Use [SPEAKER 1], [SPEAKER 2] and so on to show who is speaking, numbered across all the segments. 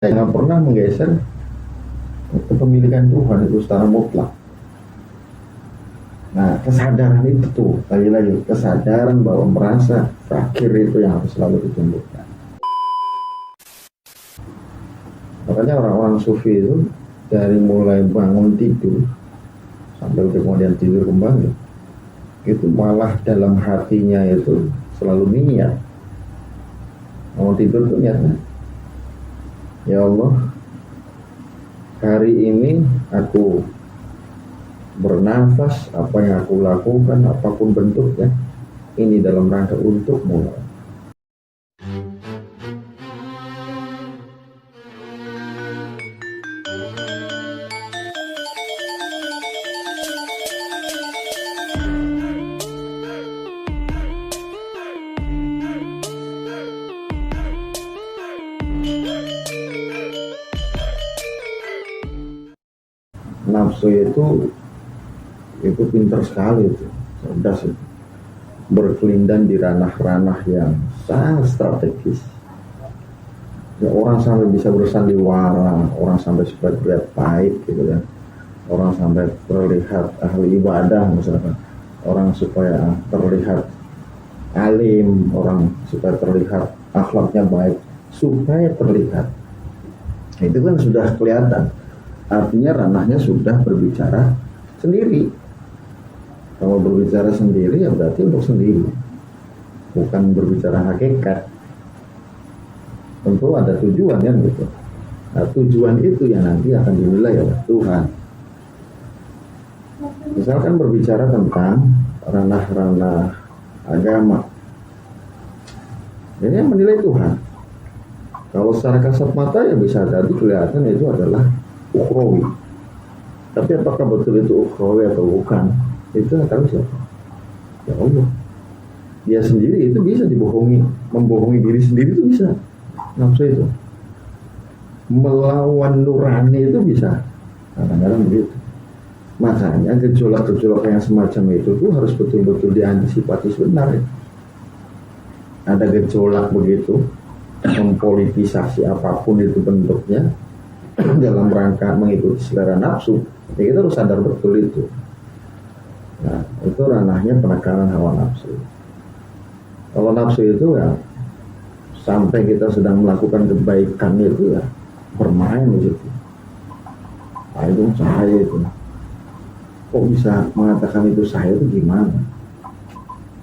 [SPEAKER 1] Jangan pernah menggeser kepemilikan Tuhan itu secara mutlak. Nah, kesadaran itu tuh, lagi-lagi kesadaran bahwa merasa fakir itu yang harus selalu ditumbuhkan. Makanya orang-orang sufi itu dari mulai bangun tidur sampai kemudian tidur kembali, itu malah dalam hatinya itu selalu niat. Mau tidur tuh niatnya, ya Allah, hari ini aku bernafas, apa yang aku lakukan, apapun bentuknya, ini dalam rangka untukmu. Nafsu itu pintar sekali, itu cerdas, itu berkelindan di ranah-ranah yang sangat strategis. Ya, orang sampai bisa bersandiwara, orang sampai terlihat baik gitu kan, orang sampai terlihat ahli ibadah misalkan, orang supaya terlihat alim, orang supaya terlihat akhlaknya baik, supaya terlihat itu kan sudah kelihatan. Artinya ranahnya sudah berbicara sendiri. Kalau berbicara sendiri ya berarti untuk sendiri, bukan berbicara hakikat. Tentu ada tujuan kan gitu. Nah, tujuan itu yang nanti akan dinilai oleh Tuhan. Misalkan berbicara tentang ranah-ranah agama, ini yang menilai Tuhan. Kalau secara kasat mata ya bisa jadi kelihatan itu adalah ukhrawi. Tapi apakah betul itu ukhrawi atau bukan, itu akan siapa? Ya Allah. Dia sendiri itu bisa dibohongi, membohongi diri sendiri itu bisa. Nafsu itu melawan nurani itu bisa, kadang-kadang begitu. Makanya gejolak-gejolak yang semacam itu tuh harus betul-betul diantisipasi sebenarnya. Ada gejolak begitu, mempolitisasi apapun itu bentuknya dalam rangka mengikuti selera nafsu, ya kita harus sadar betul itu. Nah, itu ranahnya penekanan hawa nafsu. Kalau nafsu itu ya sampai kita sedang melakukan kebaikan itu ya bermain di situ. Nah, itu saya itu. Kok bisa mengatakan itu saya itu gimana?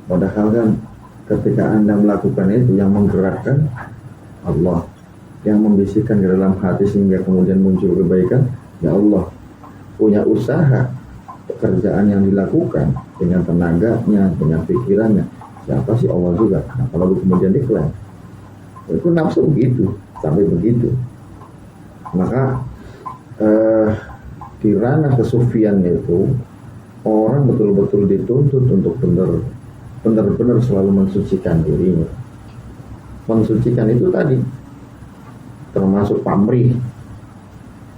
[SPEAKER 1] Padahal kan ketika Anda melakukan itu yang menggerakkan Allah, yang membisikkan di dalam hati sehingga kemudian muncul kebaikan, ya Allah. Punya usaha, pekerjaan yang dilakukan dengan tenaganya, dengan pikirannya, siapa sih Allah juga. Nah, kalau kemudian diklaim, itu nafsu begitu, sampai begitu. Maka di ranah kesufian itu orang betul-betul dituntut untuk benar-benar selalu mensucikan dirinya. Mensucikan itu tadi termasuk pamrih,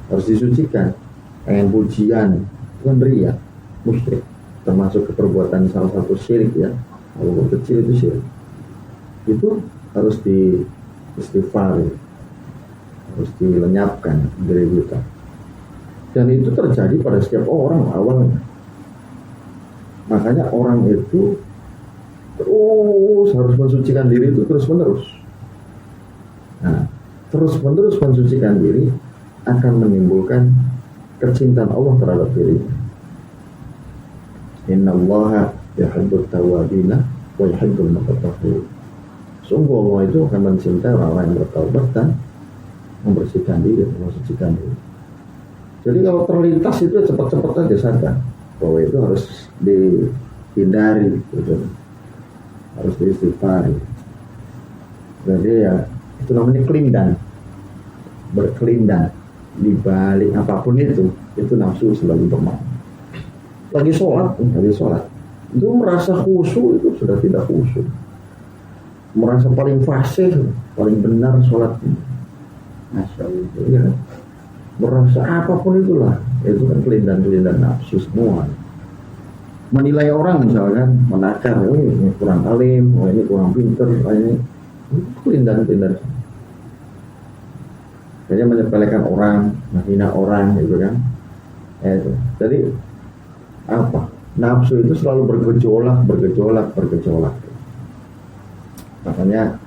[SPEAKER 1] harus disucikan. Pengen pujian itu kan riya, musyrik, termasuk keperbuatan salah satu syirik ya. Kalau kecil itu syirik, itu harus di istighfar, harus dilenyapkan dari kita. Dan itu terjadi pada setiap orang awalnya. Makanya orang itu terus harus mensucikan diri itu terus-menerus. Nah, terus-menerus mensucikan diri akan menimbulkan kecintaan Allah terhadap dirinya. Innallaha yuhibbut tawwabina wa yuhibbul mutatahhirin. Sungguh Allah itu akan mencintai orang yang bertaubat dan membersihkan diri, mensucikan diri. Jadi kalau terlintas itu cepat-cepat saja sadar bahwa itu harus dihindari, gitu. Harus diistighfari. Jadi ya itu namanya kelindan, berkelindan di balik apapun itu nafsu selalu bermain. Lagi sholat itu merasa khusyuk itu sudah tidak khusyuk, merasa paling fasih, paling benar sholatnya, masya Allah, ya. Merasa apapun itulah, itu kan kelindan nafsu semua. Menilai orang misalkan, menakar, oh ini kurang alim, oh ini kurang pinter, oh ini kelindan. Jadi menyepelekan orang, menghina orang gitu kan. Itu. Jadi apa? Nafsu itu selalu bergejolak. Makanya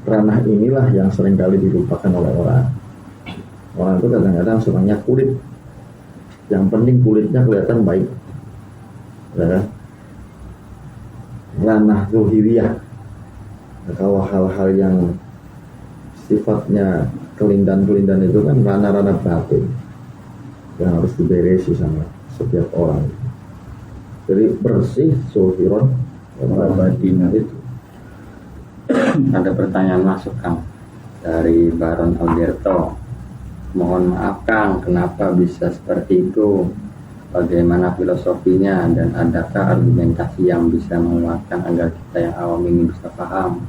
[SPEAKER 1] ranah inilah yang seringkali dilupakan oleh orang. Orang itu kadang-kadang senangnya kulit. Yang penting kulitnya kelihatan baik. Ya kan? Ranah zuhiriyah. Kalau hal-hal yang sifatnya kelindan-kelindan itu kan ranah-ranah batin yang harus diberesi sama setiap orang. Jadi bersih zuhiron batin itu.
[SPEAKER 2] Ada pertanyaan masuk Kang dari Baron Alberto. Mohon maaf Kang, kenapa bisa seperti itu? Bagaimana filosofinya dan adakah argumentasi yang bisa menguatkan agar kita yang awam ini bisa paham?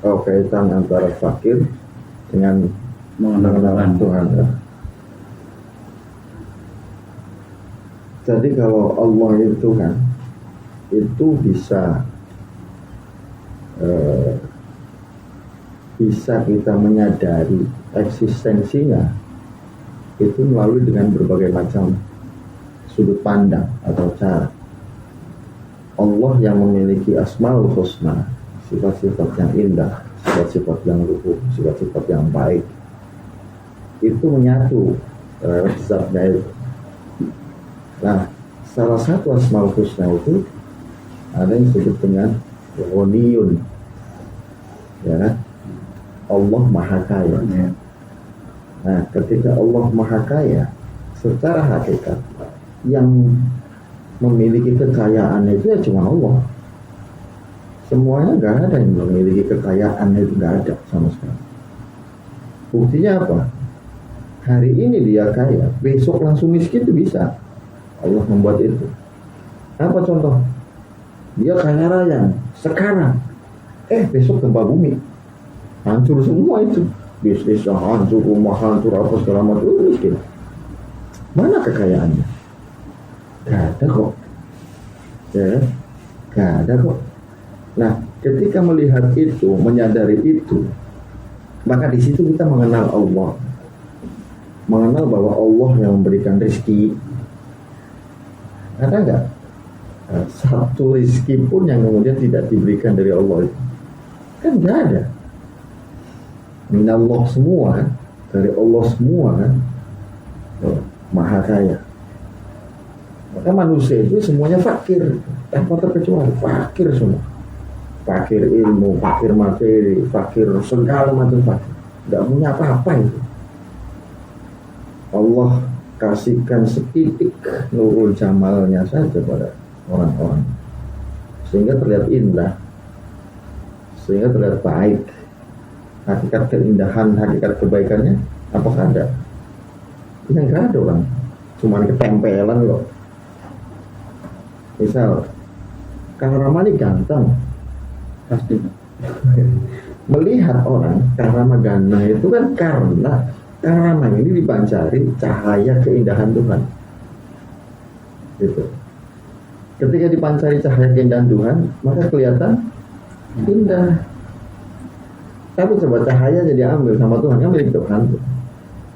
[SPEAKER 1] Kaitan antara fakir dengan mengenal Tuhan. Ya. Jadi kalau Allah itu kan itu bisa kita menyadari eksistensinya itu melalui dengan berbagai macam sudut pandang atau cara. Allah yang memiliki asmaul husna, sifat-sifat yang indah, sifat-sifat yang luhur, sifat-sifat yang baik, itu menyatu zatnya itu. Nah, salah satu asmaul husna itu ada yang disebut dengan Ghaniyun, ya kan? Allah Maha Kaya. Nah, ketika Allah Maha Kaya, secara hakikat yang memiliki kekayaan itu ya cuma Allah. Semuanya nggak ada yang memiliki kekayaan itu, nggak ada sama sekali. Buktinya apa? Hari ini dia kaya, besok langsung miskin itu bisa. Allah membuat itu. Apa contoh? Dia kaya raya sekarang, besok gempa bumi, hancur semua itu. Bisnisnya hancur, rumah hancur, apa segala macam, miskin. Mana kekayaannya? Gak ada kok. Ya, gak ada kok. Nah, ketika melihat itu, menyadari itu, maka di situ kita mengenal Allah. Mengenal bahwa Allah yang memberikan rezeki. Ada nggak satu rezeki pun yang kemudian tidak diberikan dari Allah itu? Kan nggak ada. Minallah semua kan, dari Allah semua kan, Maha Kaya. Maka manusia itu semuanya fakir, tanpa terkecuali fakir semua. Fakir ilmu, fakir materi, fakir segala macam fakir. Nggak punya apa-apa itu. Allah kasihkan setitik nurul jamalnya saja pada orang-orang, sehingga terlihat indah, sehingga terlihat baik. Hakikat keindahan, hakikat kebaikannya apakah ada? Yang nggak ada orang, cuma ketempelan loh. Misal Kang Ramani ganteng, pasti melihat orang Kang Ramagana itu kan karena Kang Rama ini dipancari cahaya keindahan Tuhan. Gitu. Ketika dipancari cahaya keindahan Tuhan, maka kelihatan indah. Tapi coba cahaya jadi ambil sama Tuhan, kan milik Tuhan.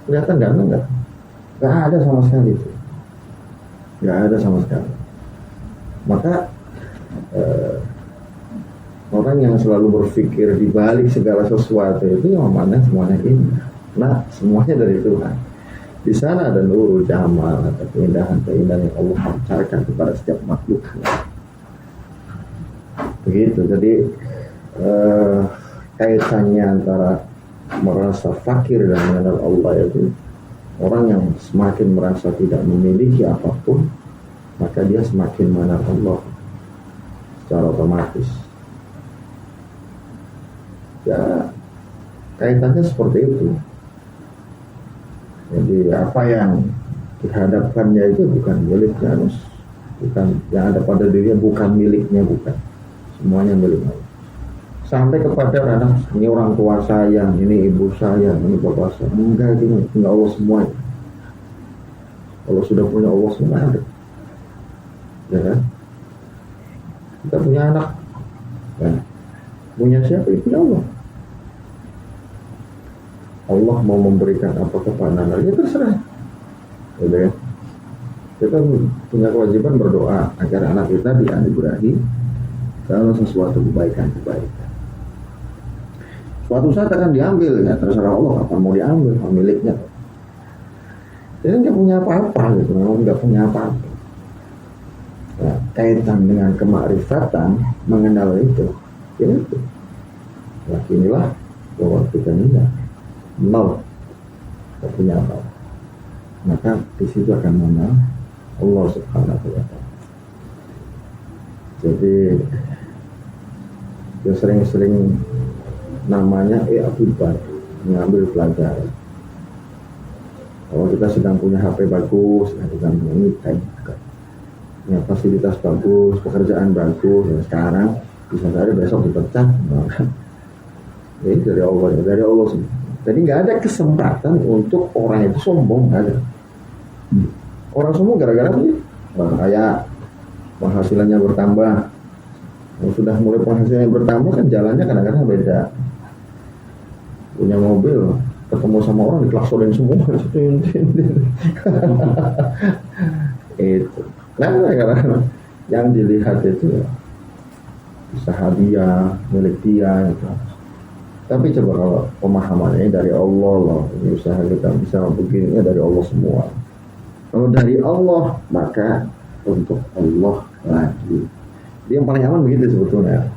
[SPEAKER 1] Kelihatan ganteng nggak? Nggak ada sama sekali itu. Nggak ada sama sekali. Maka orang yang selalu berpikir di balik segala sesuatu itu yang mana semuanya indah. Nah, semuanya dari Tuhan. Di sana ada nurul jamal, ada keindahan-keindahan yang Allah pancarkan kepada setiap makhluk. Begitu. Jadi kaitannya antara merasa fakir dan mengenal Allah itu, orang yang semakin merasa tidak memiliki apapun, maka dia semakin mengenal Allah secara otomatis. Ya, kaitannya seperti itu. Jadi apa yang dihadapkannya itu bukan miliknya, bukan yang ada pada dirinya, bukan miliknya, bukan. Semuanya milik Allah. Sampai kepada anak, ini orang tua saya, ini ibu saya, ini bapak saya. Enggak, itu punya Allah semua. Kalau sudah punya Allah semua ada. Ya kan? Kita punya anak. Kan? Punya siapa? Itu Allah. Allah mau memberikan apa kepada anak, ya terserah. Gitu ya. Kita punya kewajiban berdoa agar anak kita dianugerahi dalam sesuatu kebaikan-kebaikan. Suatu saat akan diambil, ya terserah Allah kapan mau diambil, pemiliknya. Jadi nggak punya apa-apa gitu, memang nggak punya apa-apa. Nah, kaitan dengan kemakrifatan mengenal itu, ini tuh. Yakinilah bahwa kita ini nol, nggak punya apa-apa. Maka di situ akan mengenal Allah Subhanahu wa Ta'ala. Jadi ya sering-sering namanya akibat mengambil pelajaran. Kalau kita sedang punya HP bagus, kita punya nilai, punya fasilitas bagus, pekerjaan bagus, ya sekarang bisa saja besok dipecat, ini dari Allah, ya, dari Allah sendiri. Jadi nggak ada kesempatan untuk orang itu sombong, nggak ada. Orang sombong gara-gara ini, kayak penghasilannya bertambah. Kalau sudah mulai penghasilannya bertambah kan jalannya kadang-kadang beda. Punya mobil, ketemu sama orang diklaksonin semua. Itu. Nah, karena yang dilihat itu ya, bisa hadiah milik dia gitu. Tapi coba kalau pemahamannya dari Allah loh, ini usaha kita bisa begini dari Allah semua. Kalau dari Allah maka untuk Allah lagi. Dia yang paling aman begitu sebetulnya.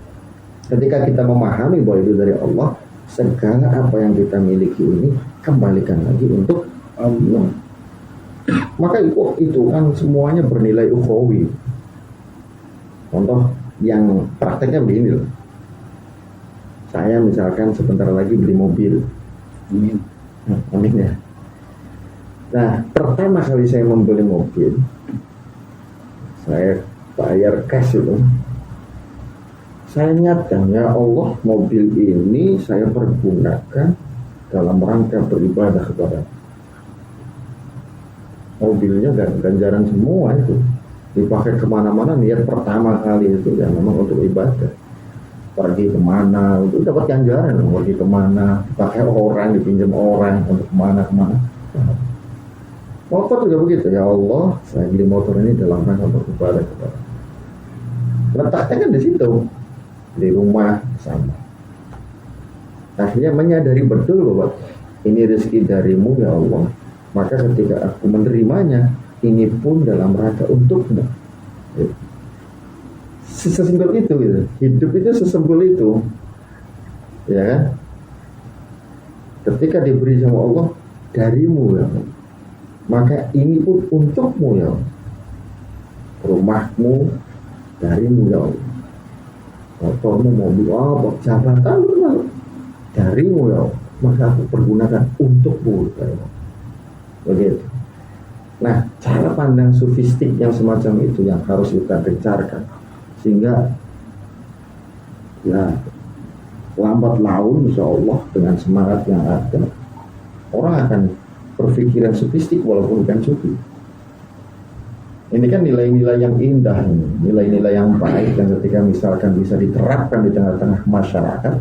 [SPEAKER 1] Ketika kita memahami bahwa itu dari Allah, segala apa yang kita miliki ini kembalikan lagi untuk Allah. Maka itu kan semuanya bernilai ukhawi. Contoh yang prakteknya begini loh. Saya misalkan sebentar lagi beli mobil. Amin ya. Nah, pertama kali saya membeli mobil, saya bayar cash itu. Saya niatkan, ya Allah, mobil ini saya pergunakan dalam rangka beribadah kepada. Mobilnya ganjaran semua itu, dipakai kemana-mana. Niat pertama kali itu ya memang untuk ibadah. Pergi kemana, itu dapat ganjaran. Pergi kemana, dipakai orang, dipinjam orang untuk kemana-kemana. Motor juga begitu, ya Allah, saya beli motor ini dalam rangka beribadah kepada. Letaknya kan di situ, di rumah sama. Akhirnya menyadari betul bahwa ini rezeki darimu ya Allah. Maka ketika aku menerimanya, ini pun dalam rangka untukmu. Sesimpel itu gitu. Hidup itu sesimpel itu. Ya kan? Ketika diberi sama Allah darimu ya Allah, maka ini pun untukmu ya Allah. Rumahmu darimu ya Allah. Motormu, mobil, jabatan darimu ya Allah. Maka aku pergunakan untukmu ya Allah. Begitu. Nah, cara pandang sufistik yang semacam itu yang harus kita gencarkan, sehingga ya lambat laun insya Allah dengan semangat yang ada, orang akan berpikiran sufistik walaupun bukan sufi. Ini kan nilai-nilai yang indah, nilai-nilai yang baik yang ketika misalkan bisa diterapkan di tengah-tengah masyarakat,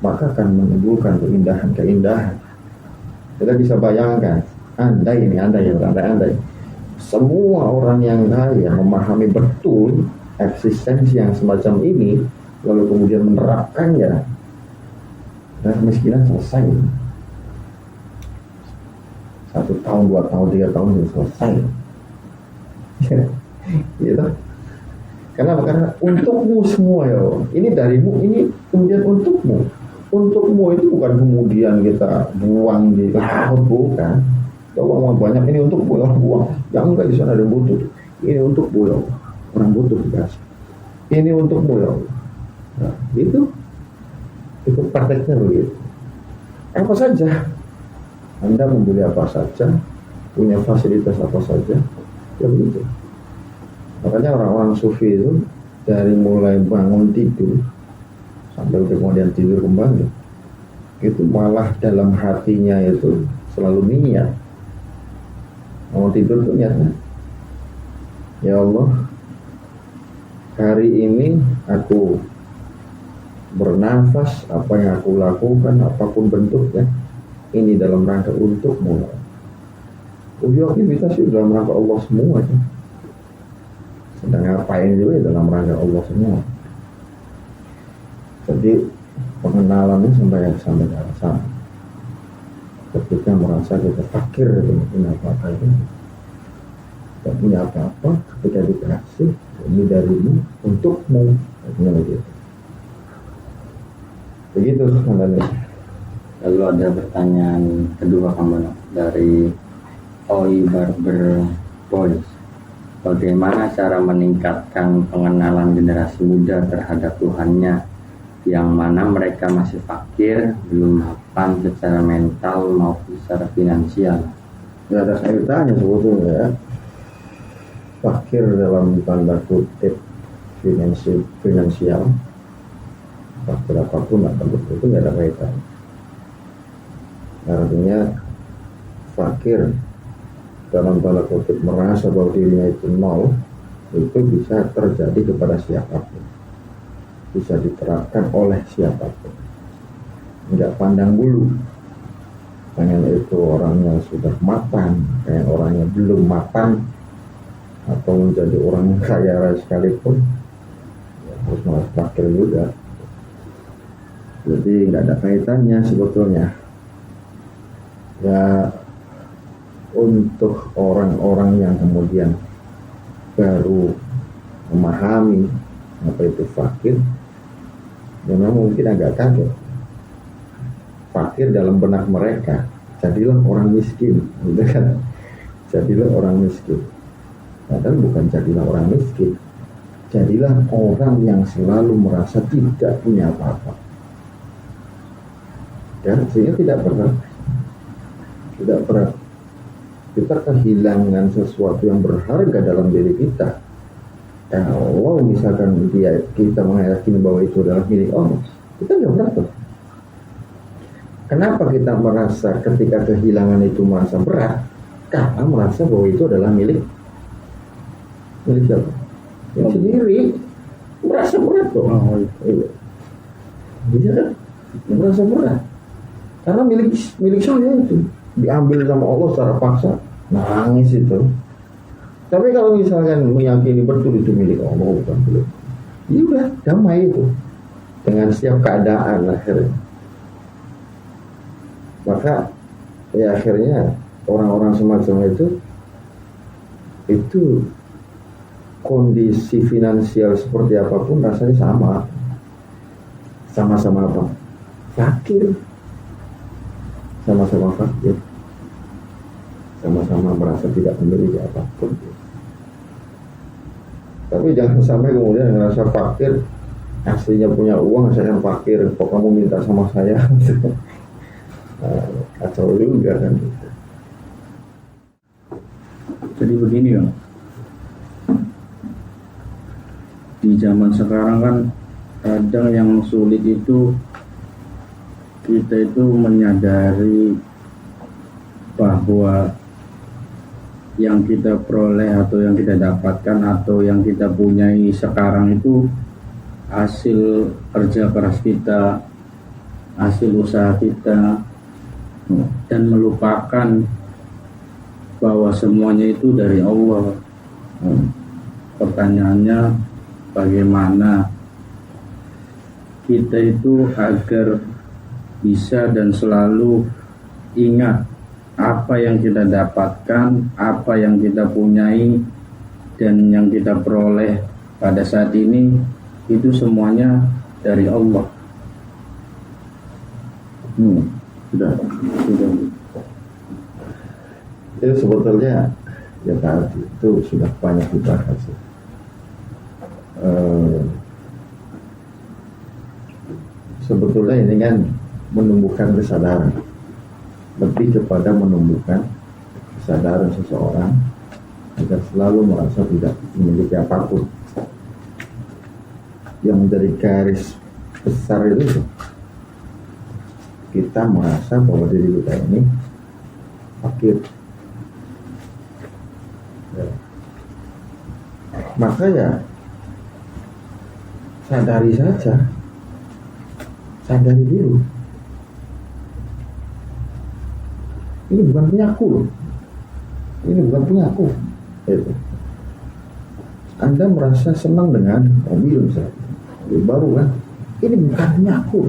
[SPEAKER 1] maka akan menimbulkan keindahan-keindahan. Kita bisa bayangkan, andai semua orang yang kaya memahami betul eksistensi yang semacam ini, lalu kemudian menerapkannya, dan kemiskinan selesai. 1 tahun, 2 tahun, 3 tahun sudah selesai. Gitu. Karena untukmu semua ya. Ini darimu, ini kemudian untukmu. Untukmu itu bukan kemudian kita buang di laut, bukan. Kalau uang banyak ini untuk buang. Yang enggak di sana ada yang butuh. Ini untuk buang. Orang butuh dikasih. Ini untukmu ya Allah. Nah, itu prakteknya begitu. Apa saja Anda membeli apa saja, punya fasilitas apa saja, ya begitu. Makanya orang-orang sufi itu dari mulai bangun tidur sampai kemudian tidur kembali, itu malah dalam hatinya itu selalu niat. Mau tidur tuh niatnya, ya Allah, hari ini aku bernafas, apa yang aku lakukan, apapun bentuknya, ini dalam rangka untukmu. Aktivitas itu dalam rangka Allah semua ya. Sedang ngapain juga ya dalam rangka Allah semua. Jadi pengenalannya sampai ke arah sana. Ketika merasa kita fakir, tidak punya apa-apa itu, tidak punya apa-apa, ketika dikasih ini darimu untukmu, artinya begitu. Begitu sebenarnya.
[SPEAKER 2] Lalu ada pertanyaan kedua kamu dari Oi Barber Boys. Bagaimana cara meningkatkan pengenalan generasi muda terhadap Tuhannya, yang mana mereka masih fakir, belum mapan secara mental maupun secara finansial?
[SPEAKER 1] Tidak ada kaitannya sebetulnya ya. Fakir dalam tanda kutip finansial, fakir apapun atau itu tidak ada kaitannya. Artinya fakir dalam tanda kutip merasa bahwa dirinya itu nol, itu bisa terjadi kepada siapapun, bisa diterapkan oleh siapapun, nggak pandang bulu. Pengen itu orangnya sudah mapan, kayak orangnya belum mapan, atau menjadi orang yang kaya raya sekalipun, ya harus malas fakir juga. Jadi nggak ada kaitannya sebetulnya. Ya, untuk orang-orang yang kemudian baru memahami apa itu fakir, memang mungkin agak kaget. Fakir dalam benak mereka, jadilah orang miskin, gitu kan? Jadilah orang miskin. Padahal bukan jadilah orang miskin, jadilah orang yang selalu merasa tidak punya apa-apa. Dan sehingga tidak pernah kita kehilangan sesuatu yang berharga dalam diri kita. Kalau misalkan kita meyakini bahwa itu adalah milik Allah, kita nggak berat. Kenapa kita merasa ketika kehilangan itu merasa berat? Karena merasa bahwa itu adalah milik siapa? Yang sendiri merasa berat tuh. Iya. Bisa kan? Merasa berat. Karena milik saya itu diambil sama Allah secara paksa, nangis itu. Tapi kalau misalkan meyakini betul itu milik Allah, bukan milik, ya udah damai itu dengan setiap keadaan akhirnya. Maka ya akhirnya orang-orang semacam itu kondisi finansial seperti apapun rasanya sama-sama apa? Fakir. Sama-sama fakir, sama-sama merasa tidak memiliki apapun. Tapi jangan sampai kemudian merasa fakir, aslinya punya uang, saya yang fakir, kok kamu minta sama saya? Kacau juga kan.
[SPEAKER 3] Jadi begini ya, di zaman sekarang kan kadang yang sulit itu kita itu menyadari bahwa yang kita peroleh atau yang kita dapatkan atau yang kita punyai sekarang itu hasil kerja keras kita, hasil usaha kita, dan melupakan bahwa semuanya itu dari Allah. Pertanyaannya, bagaimana kita itu agar bisa dan selalu ingat apa yang kita dapatkan, apa yang kita punyai, dan yang kita peroleh pada saat ini itu semuanya dari Allah.
[SPEAKER 1] Sudah. Itu sebetulnya ya tadi itu sudah banyak dibahas. Sebetulnya ini kan menumbuhkan kesadaran, lebih kepada menumbuhkan kesadaran seseorang agar selalu merasa tidak memiliki apapun. Yang menjadi garis besar itu kita merasa bahwa diri kita ini fakir. Ya. Maka ya sadari saja, sadari dulu. Ini bukan punyaku loh. Ini bukan punyaku. Gitu. Anda merasa senang dengan mobil misalnya, mobil baru kan? Ini bukan punyaku.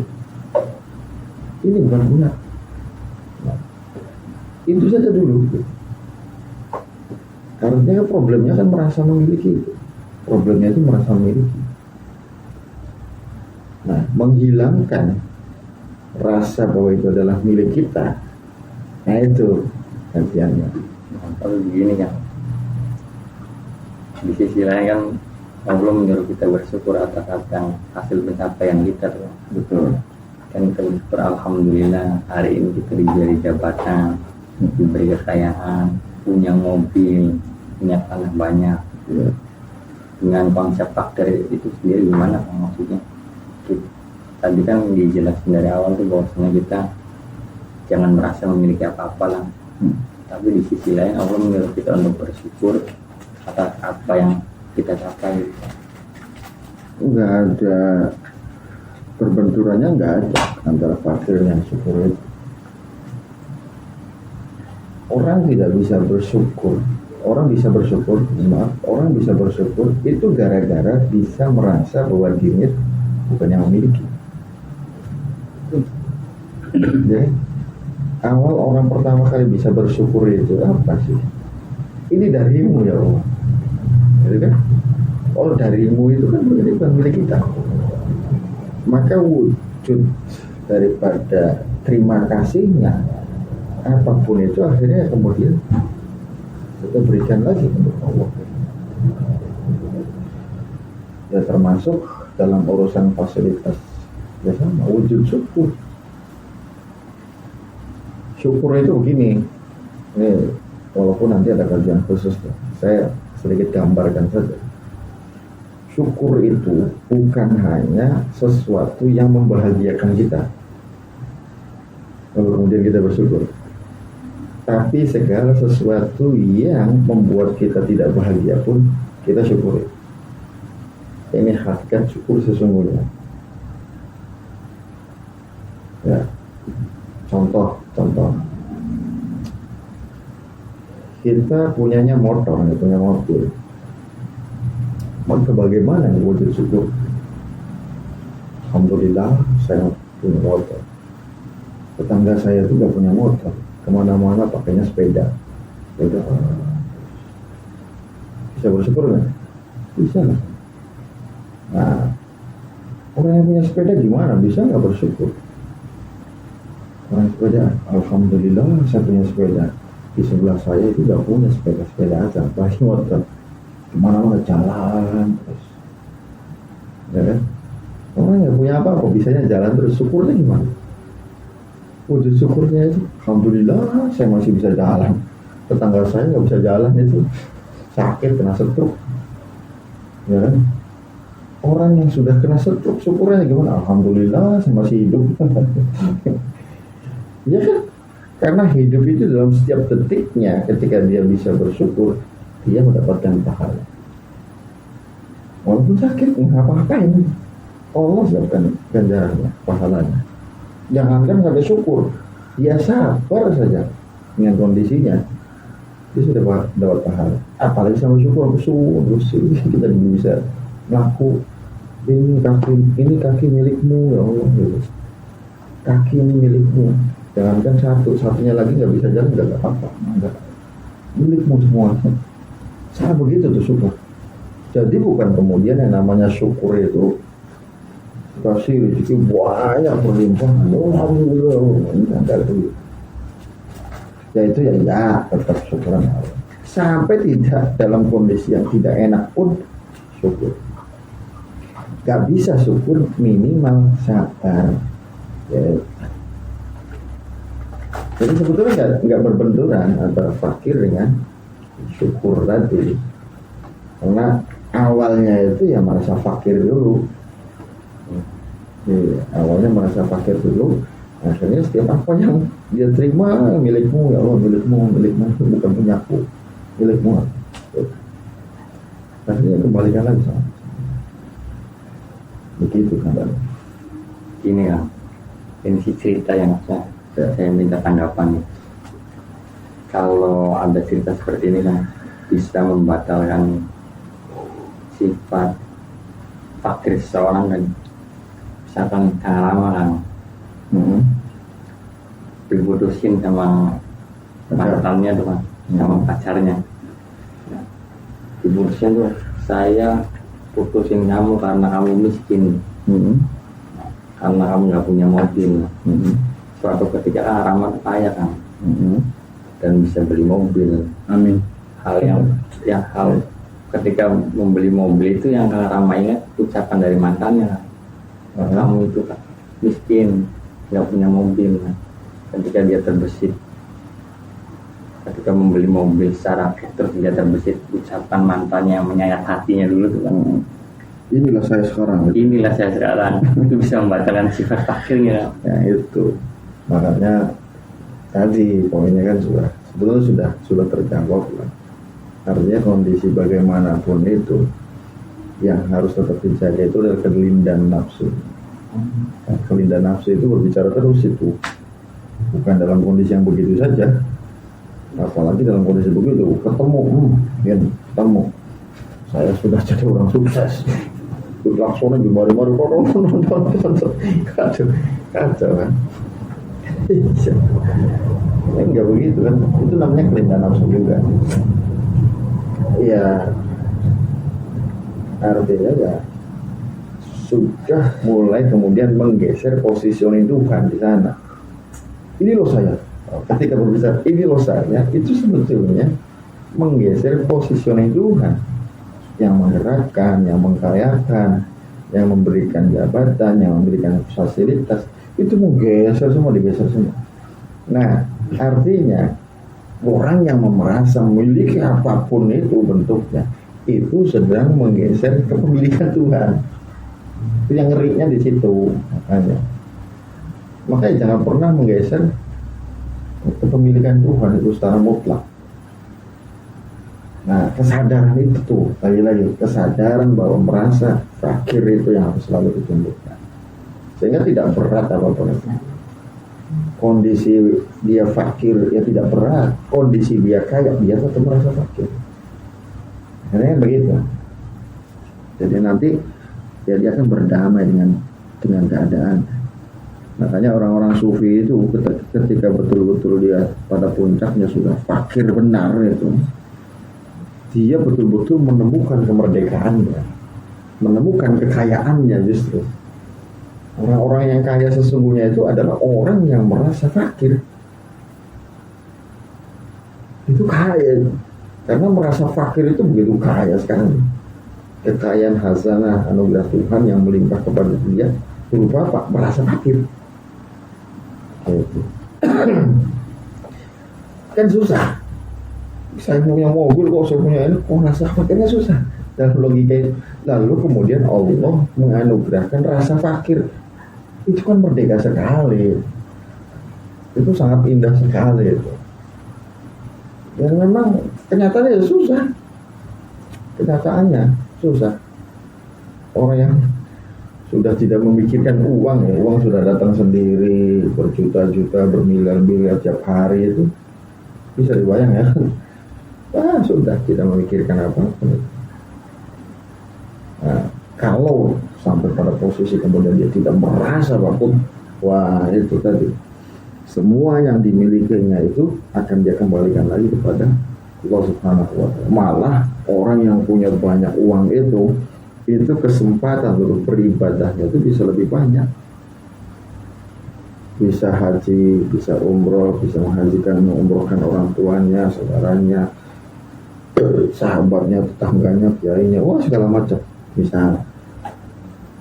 [SPEAKER 1] Ini bukan punya. Nah, itu saja dulu. Karena problemnya kan merasa memiliki. Problemnya itu merasa memiliki. Nah, menghilangkan rasa bahwa itu adalah milik kita. Nah itu gantiannya.
[SPEAKER 2] Nah, tapi begini kan, di sisi lain kan Allah menyuruh kita bersyukur atas hasil pencapaian kita tuh.
[SPEAKER 1] Betul.
[SPEAKER 2] Kan kita bersyukur alhamdulillah hari ini kita diberi jabatan, diberi kekayaan, punya mobil, punya tanah banyak.
[SPEAKER 1] Ya.
[SPEAKER 2] Dengan konsep faktor itu sendiri gimana Kang, maksudnya? Tadi kan dijelasin dari awal tuh bahwasanya kita jangan merasa memiliki apa-apa lah. Tapi di sisi lain Allah menyuruh kita untuk bersyukur atas apa yang kita capai.
[SPEAKER 1] Nggak ada perbenturannya, nggak ada antara fakir dan syukur itu. Orang tidak bisa bersyukur. Orang bisa bersyukur, orang bisa bersyukur itu gara-gara bisa merasa bahwa dirinya bukan yang memiliki. Jadi awal orang pertama kali bisa bersyukur itu apa sih? Ini darimu ya Allah. Jadi kan, oh darimu itu kan berarti bukan milik kita. Maka wujud daripada terima kasihnya apapun itu akhirnya kemudian kita berikan lagi untuk Allah. Ya termasuk dalam urusan fasilitas ya sama, wujud syukur. Syukur itu begini, ini walaupun nanti ada kajian khusus, saya sedikit gambarkan saja. Syukur itu bukan hanya sesuatu yang membahagiakan kita, lalu kemudian kita bersyukur, tapi segala sesuatu yang membuat kita tidak bahagia pun kita syukuri. Ini hakikat syukur sesungguhnya. Ya, contoh. Kita punyanya motor, punya mobil. Maka bagaimana wujud syukur? Alhamdulillah saya punya motor. Tetangga saya juga punya motor. Kemana-mana pakainya sepeda. Sepeda. Bisa bersyukur nggak? Bisa nggak? Nah, orang yang punya sepeda gimana? Bisa nggak bersyukur? Orang sepeda, alhamdulillah saya punya sepeda. Di sebelah saya itu nggak punya sepeda aja, apalagi motor. Kemana-mana jalan terus. Ya kan? Orang yang punya apa kok bisanya jalan terus? Syukurnya gimana? Wujud syukurnya itu, alhamdulillah saya masih bisa jalan. Tetangga saya nggak bisa jalan itu, sakit kena stroke. Ya kan? Orang yang sudah kena stroke syukurnya gimana? Alhamdulillah saya masih hidup. Ya kan? Karena hidup itu dalam setiap detiknya, ketika dia bisa bersyukur, dia mendapatkan pahala. Walaupun sakit, ngapa-ngapain, Allah siapkan ganjarannya, pahalanya. Jangankan sampai syukur, dia sabar saja dengan kondisinya, dia sudah dapat pahala. Apalagi sama syukur, terus kita bisa ngaku, ini kaki milikmu ya Allah, kaki ini milikmu. Jangankan satunya lagi nggak bisa jalan, nggak apa-apa, nggak milikmu semua. Cara begitu tuh syukur. Jadi bukan kemudian yang namanya syukur itu kasih rezeki banyak berlimpah, enggak itu. Ya itu ya tetap syukuran Allah. Sampai tidak dalam kondisi yang tidak enak pun syukur. Gak bisa syukur, minimal sabar. Ya. Jadi sebetulnya nggak berbenturan antara fakir dengan syukur tadi, karena awalnya itu ya merasa fakir dulu. Awalnya merasa fakir dulu, akhirnya setiap apa yang dia terima milikmu ya Allah, milikmu bukan punyaku, milikmu. Akhirnya kembalikan lagi sama. Begitu kan?
[SPEAKER 2] Ini ya, ini si cerita yang saya minta tanggapan nih. kalau ada cerita seperti ini kan bisa membatalkan sifat fakir seseorang kan. Misalkan Kang Rama kan diputusin sama mantannya tuh kan, sama pacarnya. Nah, diputusin tuh, saya putusin kamu karena kamu miskin, karena kamu nggak punya mobil. Suatu ketika Kang Rama kaya kan, dan bisa beli mobil.
[SPEAKER 3] Amin.
[SPEAKER 2] Hal ketika membeli mobil itu yang Kang Rama ingat ucapan dari mantannya kan. Kamu itu kan miskin, nggak punya mobil kan. Ketika dia terbesit, ketika membeli mobil secara terus dia terbesit, ucapan mantannya yang menyayat hatinya dulu tuh kan.
[SPEAKER 1] Inilah saya sekarang.
[SPEAKER 2] Inilah saya sekarang. Itu bisa membatalkan sifat fakirnya.
[SPEAKER 1] Ya itu. Makanya tadi poinnya kan sebetulnya sudah terjawab lah. Artinya kondisi bagaimanapun itu yang harus tetap dijaga itu adalah kelindahan nafsu. Nah, kelindahan nafsu itu berbicara terus itu, bukan dalam kondisi yang begitu saja. Apalagi dalam kondisi begitu ketemu saya sudah jadi orang sukses, langsungnya gimana kacau kan. Enggak begitu kan, itu namanya kelindahan nafsu juga. Ya artinya ya sudah mulai kemudian menggeser positioning Tuhan di sana. Ini loh saya, ketika berbicara ini loh saya, itu sebetulnya menggeser positioning Tuhan yang menggerakkan, yang mengkayakan, yang memberikan jabatan, yang memberikan fasilitas, itu menggeser semua, digeser semua. Nah artinya orang yang merasa memiliki apapun itu bentuknya, itu sedang menggeser kepemilikan Tuhan. Itu yang ngerinya di situ. Makanya jangan pernah menggeser kepemilikan Tuhan itu secara mutlak. Nah kesadaran itu tuh, lagi-lagi kesadaran bahwa merasa fakir itu yang harus selalu ditumbuhkan, sehingga tidak berat apapun itu. Kondisi dia fakir ya tidak berat, kondisi dia kaya dia tetap merasa fakir. Karena begitu. Jadi nanti ya dia akan berdamai dengan keadaan. Makanya orang-orang sufi itu ketika betul-betul dia pada puncaknya sudah fakir benar itu, dia betul-betul menemukan kemerdekaannya, menemukan kekayaannya justru. Orang-orang yang kaya sesungguhnya itu adalah orang yang merasa fakir. Itu kaya, karena merasa fakir itu begitu kaya sekali. Kekayaan hasanah anugerah Tuhan yang melimpah kepada dia berupa apa? Merasa fakir. Gitu. Kan susah. Saya punya mobil kok, saya punya ini, kok rasa fakirnya susah. Dalam logika itu. Lalu kemudian Allah menganugerahkan rasa fakir. Itu kan merdeka sekali. Itu sangat indah sekali itu. Dan memang kenyataannya susah. Kenyataannya susah. Orang yang sudah tidak memikirkan uang ya, uang sudah datang sendiri berjuta-juta, bermiliar-miliar tiap hari itu bisa dibayangkan. Sudah tidak memikirkan apa-apa. Nah, kalau sampai pada posisi kemudian dia tidak merasa apapun, wah itu tadi semua yang dimilikinya itu akan dia kembalikan lagi kepada Allah Subhanahu wa Ta'ala. Malah orang yang punya banyak uang itu kesempatan untuk beribadahnya itu bisa lebih banyak, bisa haji, bisa umroh, bisa mengumrohkan orang tuanya, saudaranya, sahabatnya, tetangganya, kiainya, wah segala macam.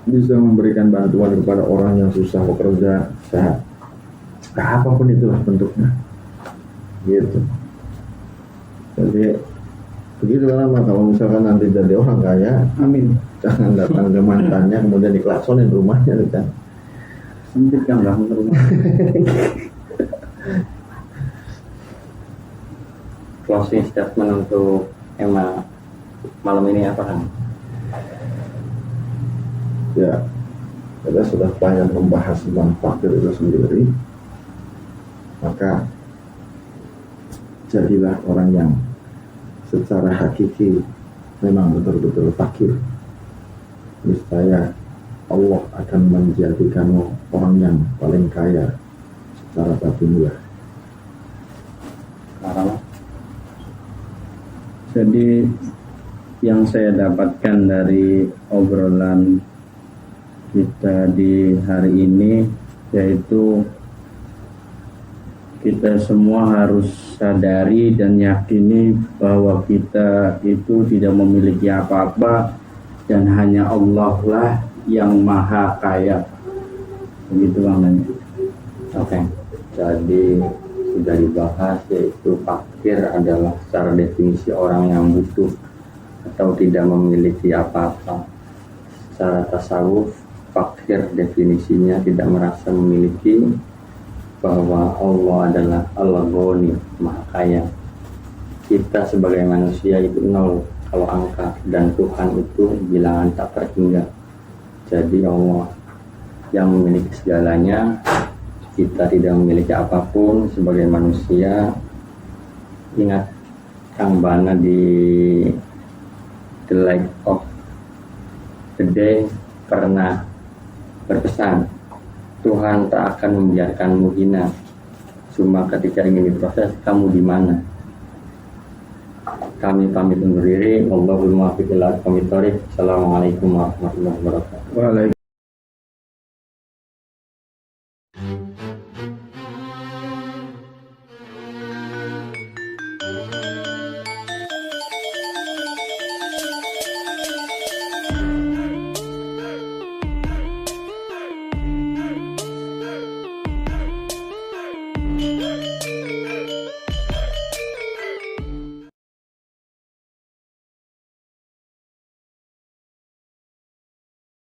[SPEAKER 1] Bisa memberikan bantuan kepada orang yang susah bekerja, sehat, apapun itulah bentuknya, gitu. Jadi begitu lama kalau misalkan nanti jadi orang kaya, amin, jangan datang ke mantannya kemudian diklaksonin rumahnya, kan
[SPEAKER 3] Sempit kan lah rumah.
[SPEAKER 2] Closing statement untuk Emma malam ini apa kan?
[SPEAKER 1] Ya, kita sudah banyak membahas tentang fakir itu sendiri. Maka jadilah orang yang secara hakiki memang betul-betul fakir. Niscaya Allah akan menjadikanmu orang yang paling kaya secara batiniah.
[SPEAKER 2] Karena
[SPEAKER 3] Jadi yang saya dapatkan dari obrolan kita di hari ini yaitu kita semua harus sadari dan yakini bahwa kita itu tidak memiliki apa-apa dan hanya Allah lah yang maha kaya. Begitu Bang Nani.
[SPEAKER 2] oke, jadi sudah dibahas yaitu fakir adalah secara definisi orang yang butuh atau tidak memiliki apa-apa. Secara tasawuf, fakir definisinya tidak merasa memiliki, bahwa Allah adalah Al-Ghani, Maha Kaya. Kita sebagai manusia itu nol kalau angka, dan Tuhan itu bilangan tak terhingga. Jadi Allah yang memiliki segalanya, kita tidak memiliki apapun sebagai manusia. Ingat Kang Bana di The Light of the Day pernah berpesan, Tuhan tak akan membiarkanmu hina, cuma ketika ingin diproses kamu di mana. Kami pamit undur diri. Wallahul muwaffiq ila aqwamit thoriq. Assalamualaikum warahmatullahi wabarakatuh.
[SPEAKER 3] Waalaikumsalam.